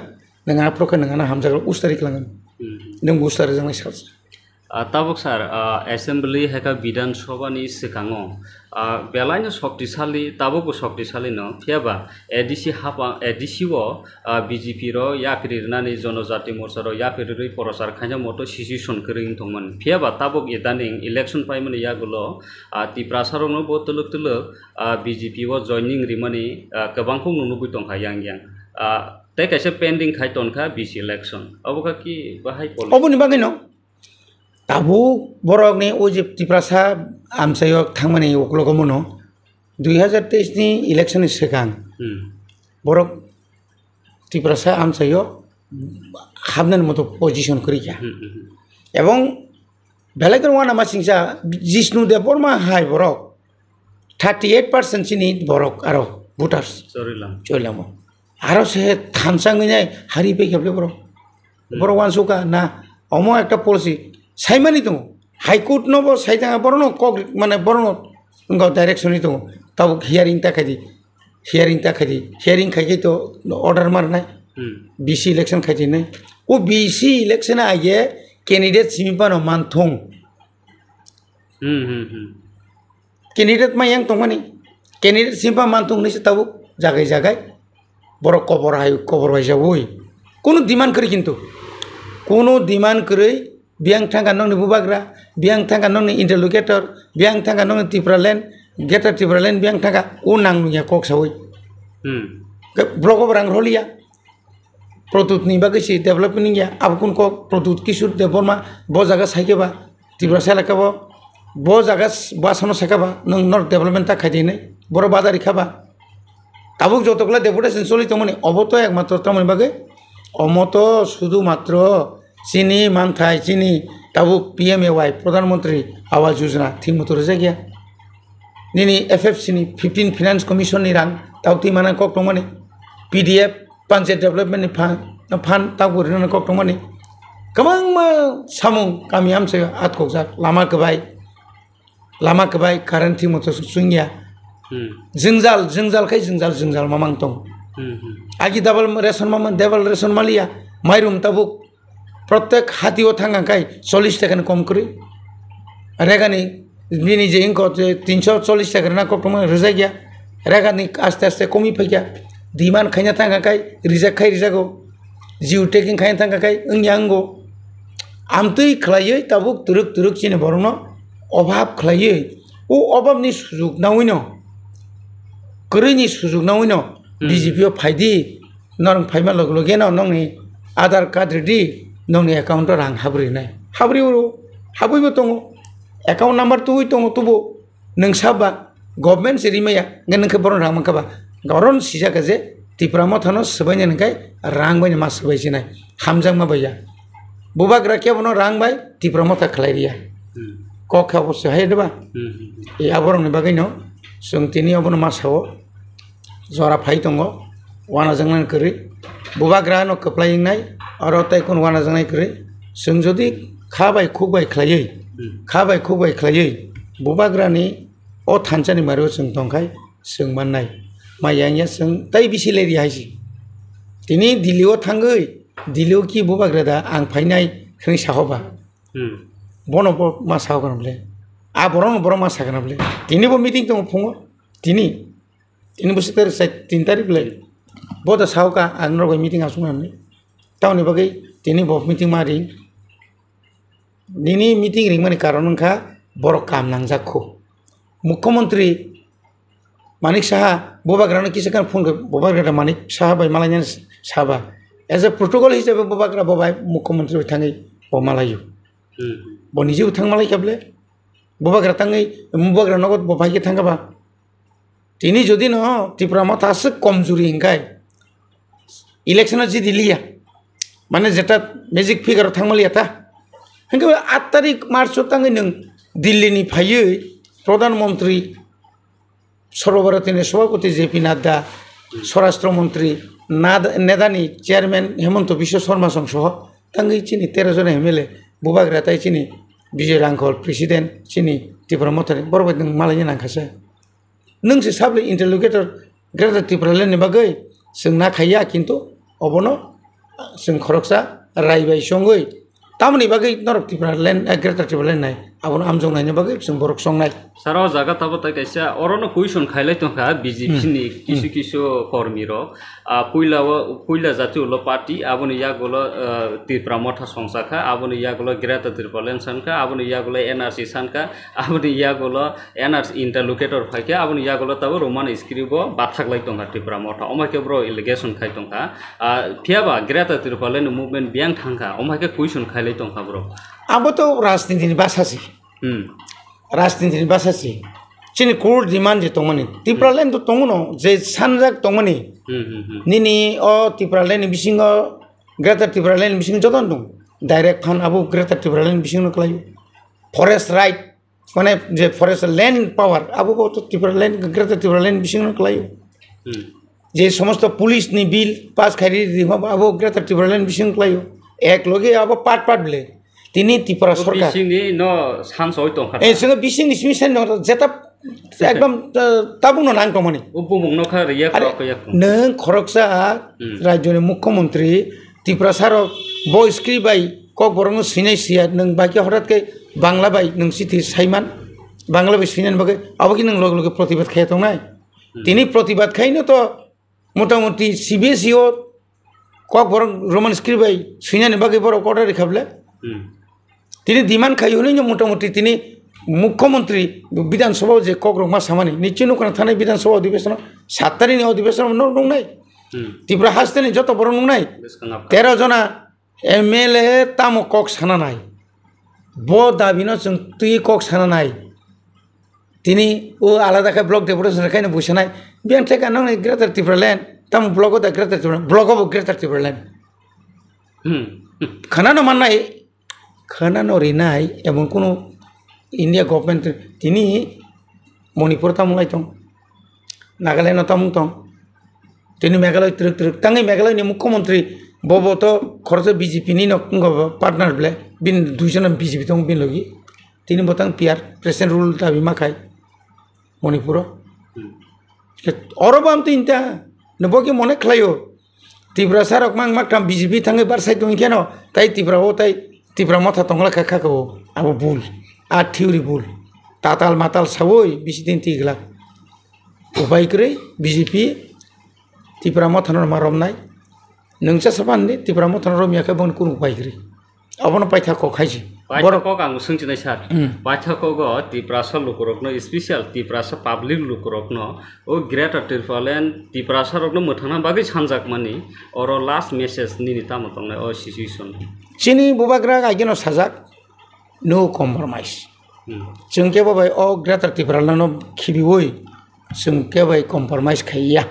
नोंहा प्रख नोंहानो हामजां उस्तारि खालामो नों उस्तारि जांनाय साल ताबुक सार एसेम्बली हेका विधान सभानि सिगाङाव बेलायनो शक्तिशाली ताबुक शक्तिशाली न फियाबा एडिसि हापा एडिसिओ बीजेपी रो याफिरनानि जनजाति मोर्चा रो याफिरै प्रचार खायजा मतो सिचुएशन करिं दंमोन फियाबा ताबुक एदानिं इलेक्शन पाइमोन यागुलो तिप्रासारनो बो तुलुक बीजेपी वो जॉइनिं रिमानि गोबांखौ नुनुबो दं हायांग ते कैसे पेंडिं खायतनखा बीसी इलेक्शन अबका की बाहाय पल अबनि बागै न ताबु बरकनि ओ जे तिप्रासा आमसायो थांमानि अकलगमन 2023 नि इलेक्शननि सिगां बरक तिप्रासा आमसायो हाबनान मतो पजिशन करिया एवं बेलेगर वाना मासिंसा जिष्णु देव बर्मा हाय बरक 38% सिनि बरक आरो भोटार्स चोरिलाम आरो से थानसाङै हारि पेखेबले बरक वानसुका ना अमो एकटा पलिसि साइमानि दं हाइकोर्ट नबो साइजाङा बरनो कक माने बरनो गाव डाइरेक्शननि दं ताव हियारिं हियारिं खायखै तो अर्डार मारनाय बीसी इलेक्शन खायथिने ओ बीसी इलेक्शन आगे कैंडिडेट सिमिपानो मानथं कैंडिडेट मायang तंमानि कैंडिडेट सिमपा मानथं निसे ताव जागाय बर कबर हायजावै कोनो डिमान्ड करि किन्तु कोनो डिमान्ड करै बियां थांगा नंनि बुबाग्रा बियां थांगा नंनि इंटरलोकेटर बियां थांगा नंनि त्रिपुरालेण्ड गेटर त्रिपुरालेण्ड बियां थांगा ओ नांनुया कक्सावै ब्लक अफ रांरलिया प्रदुतनि बागैसि डेभलपमेन्ट गया आबकुन कक प्रदुत किशोर देवबर्मा ब जागा साइकेबा त्रिपुरा सालाकाबो ब जागा बासनो साइकाबा नों नर्थ डेभलपमेन्ट थाखायदिनै बर बादारि खाबा ताबुक जतकला डेपुटेशन चलि तमनि अबतो एकमात्र तमनि बागै अमतो शुधु मात्र चीनी मानथाय चीनी ताबुक PMAY प्रधानमंत्री आवास योजना थी मतो जायगा निनी FFC नि 15 फाइनेंस कमिशन नि रां तावति माना कक तमनि PDF पंचायत डेभलपमेन्ट नि फान ताबुक रिन कक तमनि गोबां सामुं गामि आमसे आतकजा लामा कबाय कारेन्ट थी मतो सुंगिया जोंजाल मामां दं आगि डाबल रेशन मामा डाबल रेशन मालिया माइरुम ताबुक प्रत्येक हाथियों थांगांखाय 40 टाका कम करी रेगानी बिनि जे इंको 340 टाका ना कम रोजा गया रेगानी आस्ते आस्ते कमी फैया डिमांड खायना थांगांखाय रिजेक्ट रिजागो जिउ टेकिं खायना थांगांखाय अंगो आमतै खलायै ताबुक तुरुक चिने बरनो अभाब खलायै ओ अभाबनि सुजुग नावैनो करैनि सुजुग नावैनो बीजेपीआव फायदि नरं फायमा लगेनो नंनि आधार कार्ड रेडी नोंनि एकाउन्ट रां हाब्रैनाय हाब्रैबो दङ एकाउन्ट नाम्बार तुइ दङ तुबो नों साबा गभर्नमेन्ट सिरिमाया नोंखौ बर रां मोनखाबा गरन सिजागा जे त्रिपुरा मथानो सबायनो नोंखाय रां बायनो मा सबायसिनाय हामजां मा बाया बुबाग्रा केबनो रां बाय त्रिपुरा मथा खलायरिया कखा बसो हायदबा ए आबरनि बागैनो जों तिनि अबनो मासाव जरा फाय दङ वाना जोंनान करै बुबाग्रा न कप्लायनाय आरो ताइकुन वाना जोंनाय करै जों जदि खाबाय खुबाय खलायै बुबाग्रानि अ थानसानि मारो जों दंखाय जों माननाय मायांया जों ताइ बिसिलेरि हायसि तिनि दिल्लीयाव थांगै दिल्लीयाव कि बुबाग्रा दा आं फायनाय खै साहबा बनब मा साहगनबले आ बर मा सागनबले तिनिबो मिटिं दङ फुङाव तिनि बोसोर 3 तारिख ले बद साहका आं नरबाय मिटिं आसुनानै टाउननि बागै तिनि बब मिटिं मारि निनि मिटिं रिंमानि कारणनखा बर काम नांजाखो मुख्यमंत्री मानिक साहा बुबाग्रानो किसकान फोन बुबाग्रा मानिक साहा बाय मालायन साबा एज ए प्रोटोकॉल हिसाबै बुबाग्रा बाय मुख्यमंत्री थाङै बमालायो बनिजिउ थांमालाय खेबले बुबाग्रा थाङै बुबाग्रा नगद बफाइके थांगाबा तिनि যদি ন ত্রিপুরা মাথা আছে কমজোরি হিংকাই ইলেকশন যদি লিয়া মানে যেটা ম্যাজিক ফিগার থাংমালিয়া তা হিংকে 8 তারিখ মার্চ তাङै नों দিল্লিনি ফাইयै প্রধানমন্ত্রী সর্বভারতীয় সভাপতি জেপি নাড্ডা স্বরাষ্ট্রমন্ত্রী নেদানি চেয়ারম্যান হেমন্ত বিশ্ব শর্মা সহ তাङै চিনি 13 জন এমএলএ বুবাগ্রা তাই চিনি বিজय रांखल प्रेसिडेंट चिनी ত্রিপুরা মাথাनि बरबायदि मालायनि नांखासे नोंसो साब्ले इंटरलोकेटर ग्रेटर ত্রিপুরা लेनि बागै सोंना खाया किन्तु अबनो जों खरकसा रायबाय संगै तामनि बागै नरक ত্রিপুরা लेन ग्रेटर ত্রিপুরা लेन नाय अबनो आमजंनायनि बागै जों बरक संनाय सारा जागा ताबो ताय कैसा अरनो कुइसन खाइलाय तंखा बीजेपी नि किसु किसु कर्मी रो पुइला जाति उलो पार्टी आबोनि यागुलो ত্রিপুরা मथा संसाखा आबोनि यागुलो ग्रेटर ত্রিপুরা लेन सानका आबोनि यागुलो एनआरसी सानका आबोनि यागुलो एनआरसी इंटरलोकेटर फाइके आबोनि यागुलो ताबो रोमान स्क्रिप्टो बाथाकलाय तंखा ত্রিপুরা मथा अमाके ब्रो इलिगेशन खाइ तंखा फियाबा ग्रेटर ত্রিপুরা लेन मुभमेंट बियां थांखा अमाके कुइसन खाइलाय तंखा ब्रो आबो तो राजनीतिनि बासासि राजनीतिनि बासासि चिनि कोर डिमान्ड जे तंगमनि ত্রিপুরা लेन तो तंगनो जे सानजाक तंगमनि निनि अ ত্রিপুরা लेन बिसिङ ग्रेटर ত্রিপুরা लेन बिसिङ जदन दं डाइरेक्ट फान आबो ग्रेटर ত্রিপুরা लेन बिसिङ नक्लायो फरेस्ट राइट माने जे फरेस्ट लैंड पावर आबो तो ত্রিপুরা लेन ग्रेटर ত্রিপুরা लेन बिसिङ नक्लायो जे समस्त पुलिस नि बिल पास खारि दिमा आबो ग्रेटर ত্রিপুরা लेन बिसिङ नक्लायो एक लगे आबो पाट बिले तिनी ত্রিপুরা सरकार बिसिङनि न सान्स होय तंखा ए जों बिसिङ सिमिसन जेता एकदम ताबुनो नांगतमनि उपमुंगनखा रिया खरकया नों खरकसा राज्यनि मुख्यमंत्री ত্রিপুরা सारक बयस्क्रि बाय कक बरंग सिनाय सिया नों बाकी हठातके बांग्ला बाय नों सिथि साइमान बांग्ला बाय सिनायनि बागै आबोकि नों लगे लगे प्रतिबाद खाया तंनाय तिनी प्रतिबाद खायनो तो मोटामोटी सीबीएसईओ कक बरंग रोमान स्क्रिप्ट बाय सिनायनि बागै बर अर्डार खाबले तिनी डिमान्ड खायो नै मोटामोटी तिनी मुख्यमंत्री विधानसभा जे कग्रमा सामानि निश्चय नखना थानाय विधानसभा अधिवेशन 7 तारिखनि अधिवेशन नंनाय ত্রিপুরা हास्टेनि जत बर नंनाय 13 जना एमएलए तामो कक सानानाय ब दाबिनो जों तुइ कक सानानाय तिनी ओ आलादाखाय ब्लक डेपुटेसन खायनो बुसानाय बेन थेका नंनाय ग्रेटर ত্রিপুরা लेन ताम ब्लक दा greater Tripura block of greater Tripura लेन खानानो माननाय खानानो रिनाय एबं कोनो इंडिया गवर्नमेंट तिनी मणिपुर तामुलाय दं नागालैंड तामुं दं तिनी मेघालय त्रिक ताङै मेघालयनि मुख्यमंत्री बबो तो खरच बीजेपी नि पार्टनार ब्ले बिन दुइजन बीजेपी दं बिन लगी तिनी बतां पियार प्रेसिडेंट रूल दाबि माखाय मणिपुर अरबाम तिनता नबोकि मने खलायो ত্রিপুরা सारक मां माक्टाम बीजेपी थाङै बारसाय दं केनो ताई ত্রিপুরা ओ ताई ত্রিপুরা मथा तंगला खाखाखौ आबो बुल आ थिउरि बुल ताताल माताल सावै बिसिदिन तिगला उपायक्रै बीजेपी ত্রিপুরা मथान मारमनाय नोंसा साबाननि ত্রিপুরা मथान रमियाखै बन कुन उपायक्रै अबनो पाइथाखौ खायजि बरको आं सोंथिनाय सार पाइथाखौ ত্রিপুরা लुकुरकनो स्पेशल ত্রিপুরা पाब्लिक लुकुरकनो ओ ग्रेटर ত্রিপুরা लेन ত্রিপুরা सरकनो मोथाना बागै सानजाक मानि और लास्ट मेसेज निनि तामो तंनाय ओ सिचुएशन चिनी बुबाग्रा आइगेनो साजाक नो कम्प्रोमाइज जों के बाय ओ ग्रेटर ত্রিপুরা लेनो खिबिवै जों के बाय कम्प्रोमाइज खाया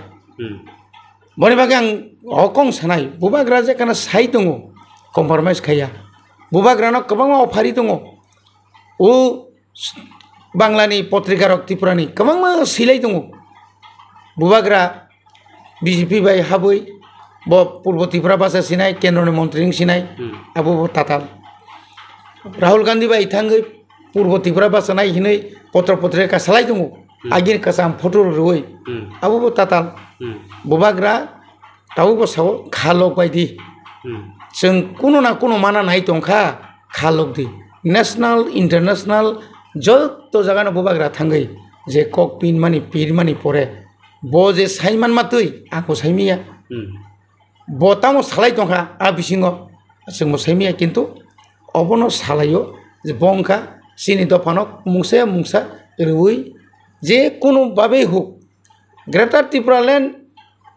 बनि बागै आं हकं सानाय बुबाग्रा जे kana साइ दङ कम्प्रोमाइज खाया बुबाग्रानो गोबां अफारि दङ ओ बांलानि पत्रिकारक ত্রিপুরাनि गोबां सिलाय दङ बुबाग्रा बीजेपी बाय हाबै ब पूर्व ত্রিপুরা भाषा सिनाय केन्द्रनि मन्त्री सिनाय आबो ताताल राहुल गांधी बाय थाङै पूर्व ত্রিপুরা भाषा नाय हिनै पत्र पत्रिका सालाय दङ आगिर कासाम फटो रोय आबो ताताल बुबाग्रा ताबो बसाव खालक बायदि जों कुनो ना कुनो माना नाय दंखा खालक दि नेशनल इंटरनेशनल जत जागानो बुबाग्रा थाङै जे कक पिन मानि पीर मानि परे ब जे साइमान मातै आखौ साइमिया बतामो सालाय दंखा आ बिसिङो जों साइमिया किन्तु अबनो सालायो जे बंखा सिनि दफानक मुंसा रुई जे कोनो बाबे हो ग्रेटर ত্রিপুরা लेन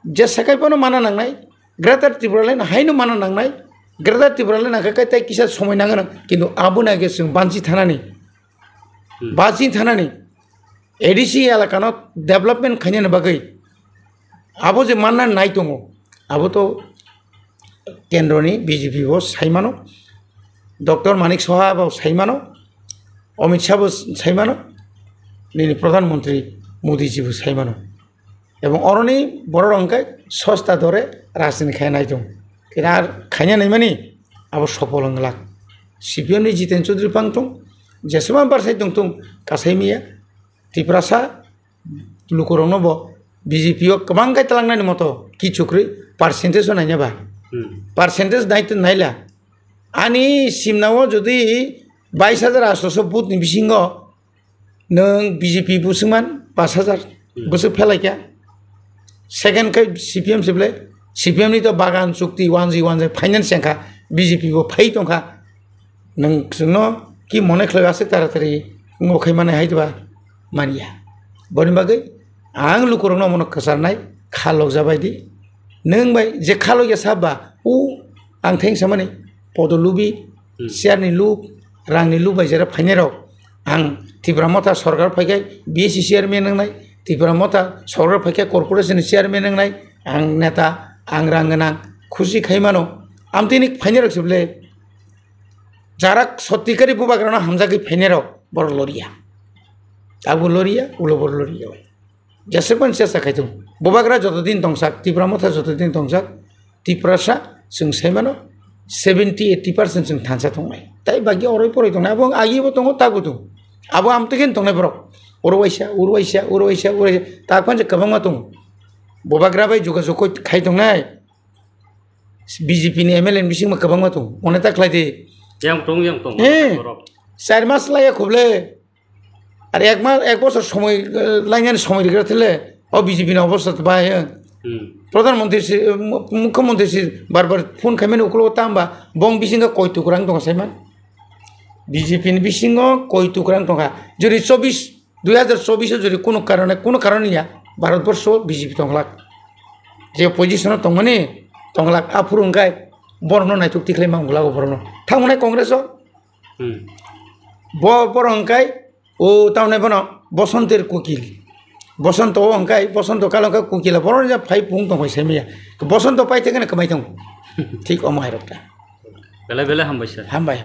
जे साकायपनो माना नांनाय ग्रेटर ত্রিপুরা लेन हायनो माना नांनाय Gerda Tibrale na kakai tai kisah somai nangan kintu abu na ke sung banci thanani ADC alakano development khanya na bagai abu je manna nai tongo abu to kendroni BJP bo saimano Dr. Manik Saha bo saimano Amit Shah bo saimano nini Pradhan Mantri Modi ji bo saimano ebong oroni boro rongkai sosta dore rasin khai nai tong kinar khanya nai mani abu sopol nglak CPM ni Jiten Chaudhary pangtong jeseman barsai tong kasaimia tiprasa lukurongno bo BJP o kabangkai talangnani moto ki chukri percentage naina ba percentage naila ani simnawo jodi 22,800 booth ni bisingo nang BJP busungman 5,000 busuk phelaikya second kai CPM sible CPM ni to bagan chukti 1G finance sengkha BJP bo phai tongkha nang sungno ki mone khlagase taratari ngokhai mane haidba mania boni bagai ang lukurongno mono khasarnai khalok jabaidi nang bai je khalok ya sabba u ang theng samani podolubi share ni lub rang ni lub bai jara phainero ang Tipramota sarkar phaikai BSC chairman nangnai Tipramota sarkar phaikai corporation chairman nangnai ang neta ang ranganang khushi khaimano amtini phainero sible jarak sotikari bubagrana hamjagi phainero bor loria abu loria ulo bor loria jasepan sesa khaitung bubagra jotodin tongsak Tipramota jotodin tongsak Tiprasa sung saimano 70-80% sung thansa tongnai tai bagi oroi poroi tongnai abong agi bo tongo tabutu abo amtegen tongnai borok urwaisa takpan je kabangma tong bubagra bai juga joko khai tongnai BJP ni MLN bising ma kabangma tong oneta khlaide yang tong চার মাস লাগে খুবলে আর এক বছর সময় line সময় রেখে দিলে ও BJP অবস্থা তো ভাই প্রধানমন্ত্রী মুখ্যমন্ত্রী বারবার ফোন খাইমেন উকলো তামবা বং বিসিং কয় টুকরাং দং সাইমান বিজেপি বিসিং কয় টুকরাং দঙ্কা যদি 2024 যদি কোনো কারণে ভারতবর্ষ বিজেপি তংলাক যে পজিশন তংমানে তংলাক আফুরুঙ্গায় বর্ণ নাইতুক টিকলাই মাংগুলাগো বর্ণ থামনাই কংগ্রেস বরংকাই ও তামনাই বন বসন্তের কুকিল বসন্ত অঙ্কাই বসন্ত কালঙ্কা কুকিলা বড় যা ফাই পুং দং সাইমিয়া বসন্ত পাইতে কেন কামাই দং ঠিক অমায় রক্তা বেলা হামবাই